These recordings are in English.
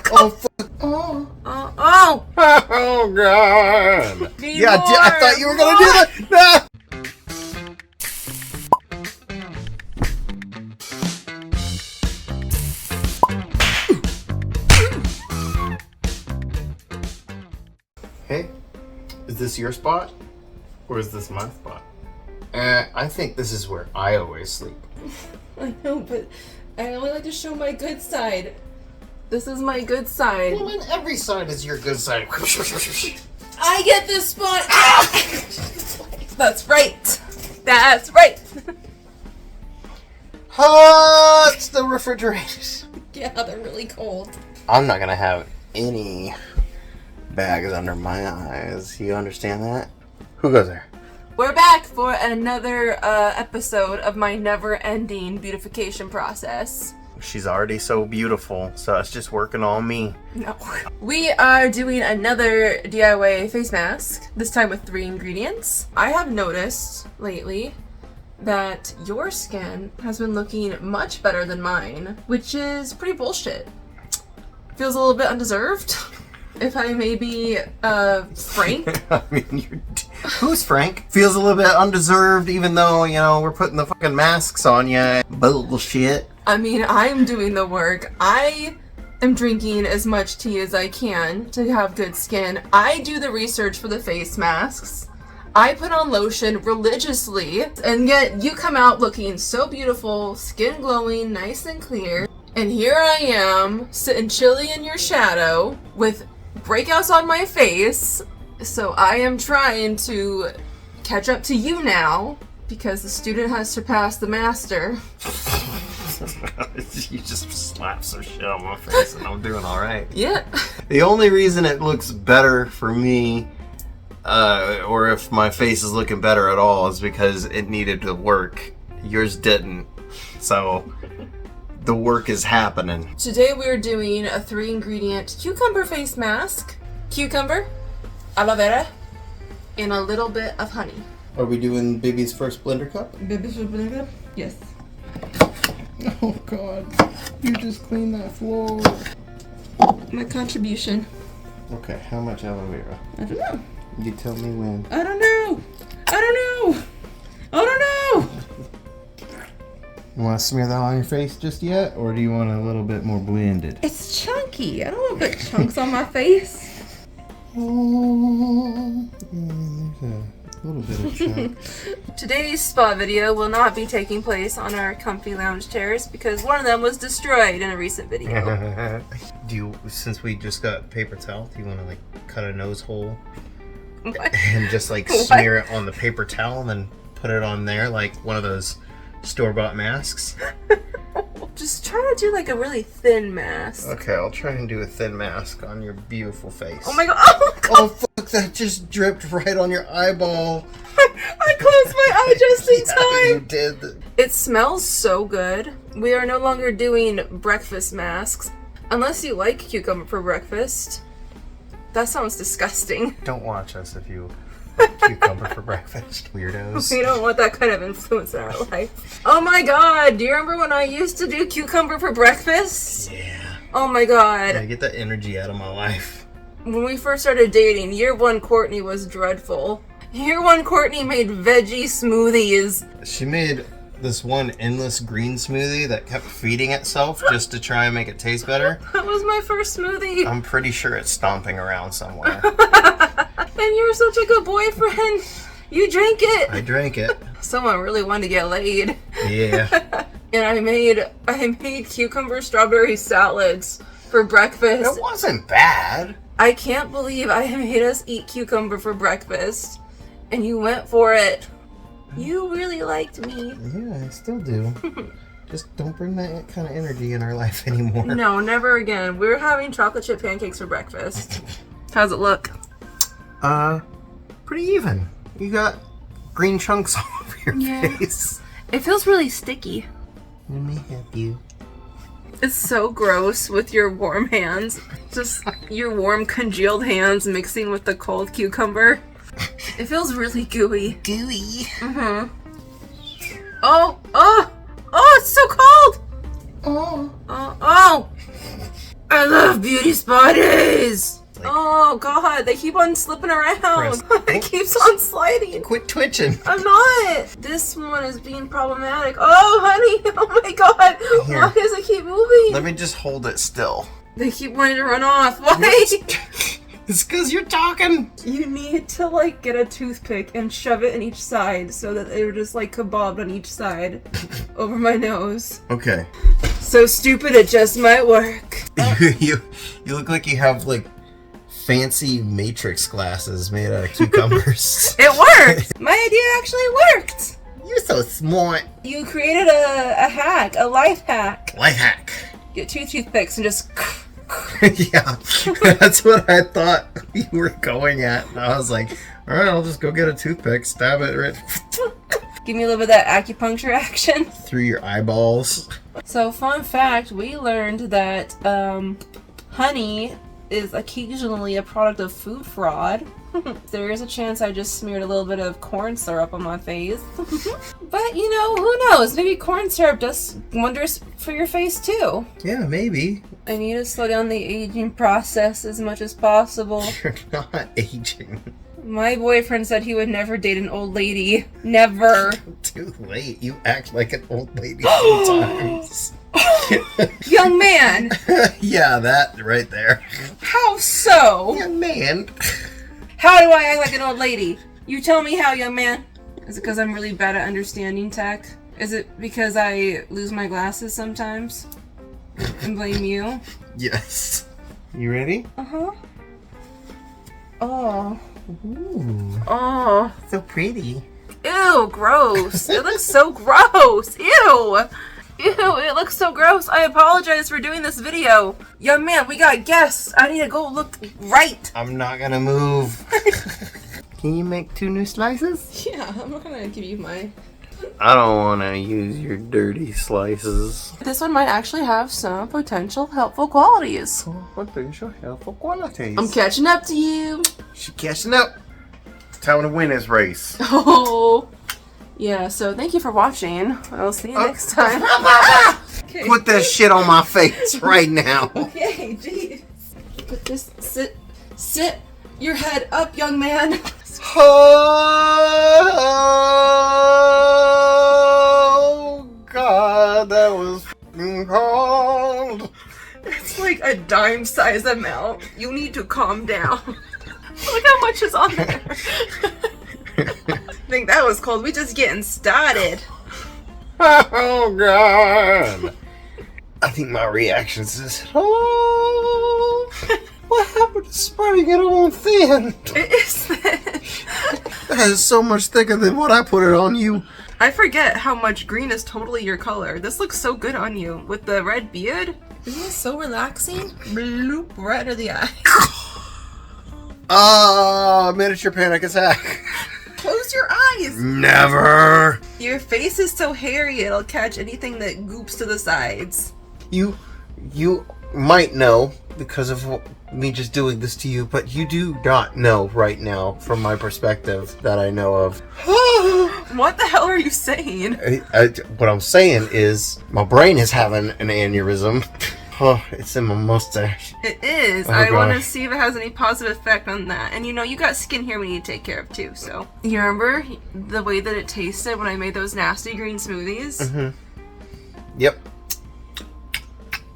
Oh, fuck. Oh. Oh. Oh, God. Need Yeah, more. I thought you were going to do that. No. Hey, is this your spot? Or is this my spot? I think this is where I always sleep. I know, but I only like to show my good side. This is my good side. Well, then every side is your good side. I get this spot. That's right. That's right. It's the refrigerators. Yeah, they're really cold. I'm not gonna have any bags under my eyes. You understand that? Who goes there? We're back for another episode of my never-ending beautification process. She's already so beautiful, so it's just working on me. No. We are doing another DIY face mask, this time with 3 ingredients. I have noticed lately that your skin has been looking much better than mine, which is pretty bullshit. Feels a little bit undeserved, if I may be frank. I mean, who's Frank? Feels a little bit undeserved, even though, you know, we're putting the fucking masks on you. Bullshit. I mean, I'm doing the work. I am drinking as much tea as I can to have good skin. I do the research for the face masks. I put on lotion religiously, and yet you come out looking so beautiful, skin glowing, nice and clear. And here I am, sitting chilly in your shadow with breakouts on my face. So I am trying to catch up to you now because the student has surpassed the master. You just slapped some shit on my face and I'm doing alright. Yeah. The only reason it looks better for me, or if my face is looking better at all, is because it needed to work. Yours didn't. So the work is happening. Today we're doing a 3-ingredient cucumber face mask. Cucumber, aloe vera, and a little bit of honey. Are we doing baby's first blender cup? Baby food blender? Yes. Oh God, you just cleaned that floor. My contribution. Okay, how much aloe vera? I don't know. You tell me when. I don't know. I don't know. I don't know. You want to smear that on your face just yet, or do you want a little bit more blended? It's chunky. I don't want to put chunks on my face. Oh, there's a little bit of chunk. Today's spa video will not be taking place on our comfy lounge chairs because one of them was destroyed in a recent video. Do you, since we just got paper towel, do you want to like cut a nose hole What? and just like smear it on the paper towel and then put it on there like one of those store-bought masks? Just try to do like a really thin mask. Okay, I'll try and do a thin mask on your beautiful face. Oh my god! Oh my god! Oh fuck, that just dripped right on your eyeball. I closed my eye just in Yeah, you time! did. It smells so good. We are no longer doing breakfast masks. Unless you like cucumber for breakfast. That sounds disgusting. Don't watch us if you like cucumber for breakfast, weirdos. We don't want that kind of influence in our life. Oh my god, do you remember when I used to do cucumber for breakfast? Yeah. Oh my god. I get that energy out of my life. When we first started dating, year 1 Courtney was dreadful. Year 1 Courtney made veggie smoothies. She made this one endless green smoothie that kept feeding itself just to try and make it taste better. That was my first smoothie. I'm pretty sure it's stomping around somewhere. And you're such a good boyfriend. You drank it. I drank it. Someone really wanted to get laid. Yeah. And I made cucumber strawberry salads for breakfast. It wasn't bad. I can't believe I made us eat cucumber for breakfast. And you went for it. You really liked me. Yeah, I still do. Just don't bring that kind of energy in our life anymore. No, never again. We're having chocolate chip pancakes for breakfast. How's it look? Pretty even. You got green chunks all over your Yeah. face. It feels really sticky. Let me help you. It's so gross with your warm hands. Just your warm congealed hands mixing with the cold cucumber. It feels really gooey. Gooey. Mm-hmm. Oh, it's so cold! Oh. Oh! I love beauty spa days. Like- Oh god, they keep on slipping around. Press- It keeps on sliding. Quit twitching. I'm not. This one is being problematic. Oh, honey. Oh my god. Here. Why does it keep moving? Let me just hold it still. They keep wanting to run off. Why? It's because you're talking. You need to like get a toothpick and shove it in each side so that they're just like kebabbed on each side over my nose. Okay. So stupid it just might work. you look like you have like fancy matrix glasses made out of cucumbers. It worked! My idea actually worked! You're so smart. You created a hack, a life hack. Life hack. Get 2 toothpicks and just... Yeah, that's what I thought you were going at. And I was like, all right, I'll just go get a toothpick, stab it right Give me a little bit of that acupuncture action. through your eyeballs. So, fun fact, we learned that honey is occasionally a product of food fraud. There is a chance I just smeared a little bit of corn syrup on my face. But, you know, who knows? Maybe corn syrup does wonders for your face, too. Yeah, maybe. I need to slow down the aging process as much as possible. You're not aging. My boyfriend said he would never date an old lady. Never. Too late. You act like an old lady sometimes. Young man! Yeah, that right there. How so? Young man. How do I act like an old lady? You tell me how, young man. Is it because I'm really bad at understanding tech? Is it because I lose my glasses sometimes? And blame you? Yes. You ready? Uh-huh. Oh. Ooh, Oh. so pretty. Ew, gross. It looks so gross. Ew. Ew, it looks so gross. I apologize for doing this video. Young man, we got guests. I need to go look right. I'm not gonna move. Can you make 2 new slices? Yeah, I'm not gonna give you my... I don't want to use your dirty slices. This one might actually have some potential helpful qualities. Potential helpful qualities. I'm catching up to you. She catching up. Time to win this race. Oh. Yeah, so thank you for watching. I'll see you next time. Okay. Put that shit on my face right now. Okay, jeez. Put this, sit your head up, young man. Oh, God, that was f***ing cold. It's like a dime size amount. You need to calm down. Look how much is on there. I think that was cold. We just getting started. Oh, God. I think my reactions is, oh, what happened to spreading it on thin? It is that. That is so much thicker than what I put it on you. I forget how much green is totally your color. This looks so good on you with the red beard. Isn't this so relaxing? Bloop, right under the eye. Oh, miniature panic attack. Close your eyes. Never. Your face is so hairy it'll catch anything that goops to the sides. You might know because of me just doing this to you, but you do not know right now from my perspective that I know of. What the hell are you saying? What I'm saying is my brain is having an aneurysm. Oh, it's in my mustache. It is. Oh, I want to gosh. see if it has any positive effect on that. And you know, you got skin here we need to take care of too, so. You remember the way that it tasted when I made those nasty green smoothies? Mm-hmm. Yep.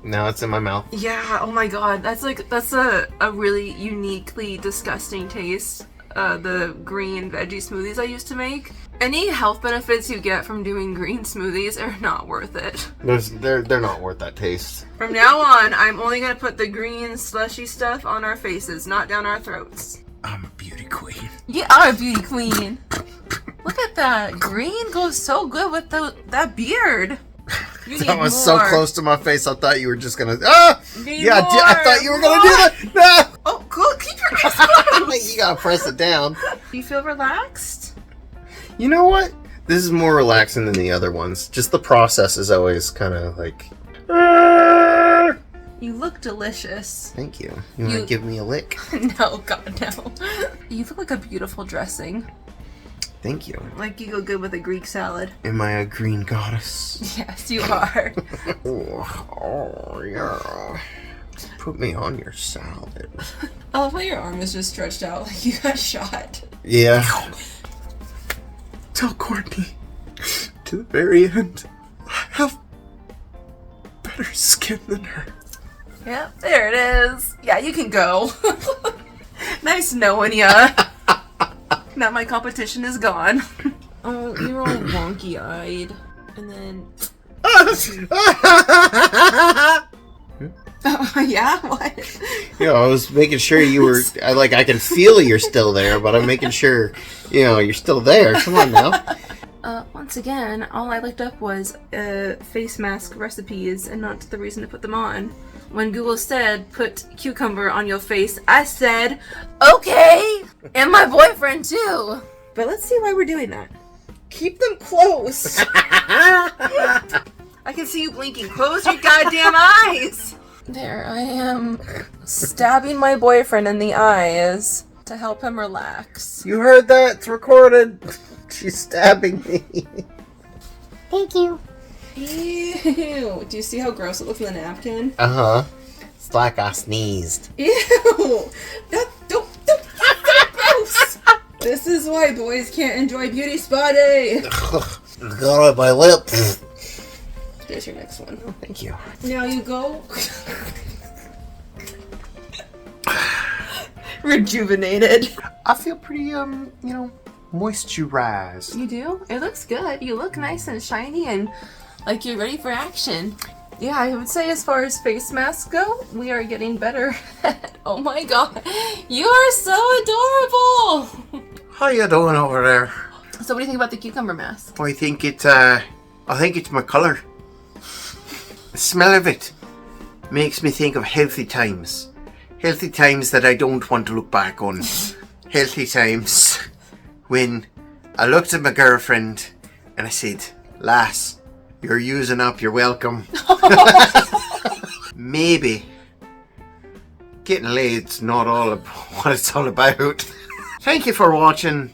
Now it's in my mouth. Yeah, oh my god. That's a really uniquely disgusting taste. The green veggie smoothies I used to make. Any health benefits you get from doing green smoothies are not worth it. They're not worth that taste. From now on, I'm only gonna put the green slushy stuff on our faces, not down our throats. I'm a beauty queen. You are a beauty queen. Look at that. Green goes so good with that beard. You That need was so more. close to my face. I thought you were just gonna. Ah! Need Yeah, more, I thought you were gonna do more. that. No! Oh, cool. Keep your eyes closed. You gotta press it down. Do you feel relaxed? You know what? This is more relaxing than the other ones. Just the process is always kind of like. You look delicious. Thank you. You wanna You- give me a lick? No, God, no. You look like a beautiful dressing. Thank you. Like you go good with a Greek salad. Am I a green goddess? Yes, you are. Oh, yeah. Put me on your salad. I love how your arm is just stretched out like you got shot. Yeah. Tell Courtney, to the very end, I have better skin than her. Yep, there it is. Yeah, you can go. Nice knowing ya. Now my competition is gone. Oh, you're all wonky-eyed. And then... Oh, yeah? What? Yeah, I was making sure you were... I can feel you're still there, but I'm making sure, you're still there. Come on now. Once again, all I looked up was face mask recipes and not the reason to put them on. When Google said, put cucumber on your face, I said, okay! And my boyfriend, too! But let's see why we're doing that. Keep them close! I can see you blinking. Close your goddamn eyes! There, I am stabbing my boyfriend in the eyes to help him relax. You heard that? It's recorded. She's stabbing me. Thank you. Ew. Do you see how gross it looks in the napkin? Uh-huh. It's like I sneezed. Ew! Don't gross! This is why boys can't enjoy Beauty Spa Day! Got on my lip. Here's your next one. Oh, thank you. Now you go. Rejuvenated. I feel pretty, moisturized. You do? It looks good. You look nice and shiny and like you're ready for action. Yeah, I would say as far as face masks go, we are getting better. Oh my god. You are so adorable! How you doing over there? So what do you think about the cucumber mask? I think it's my colour. The smell of it makes me think of healthy times. Healthy times that I don't want to look back on. Healthy times when I looked at my girlfriend and I said, lass, you're using up your welcome. Maybe getting laid's not all what it's all about. Thank you for watching.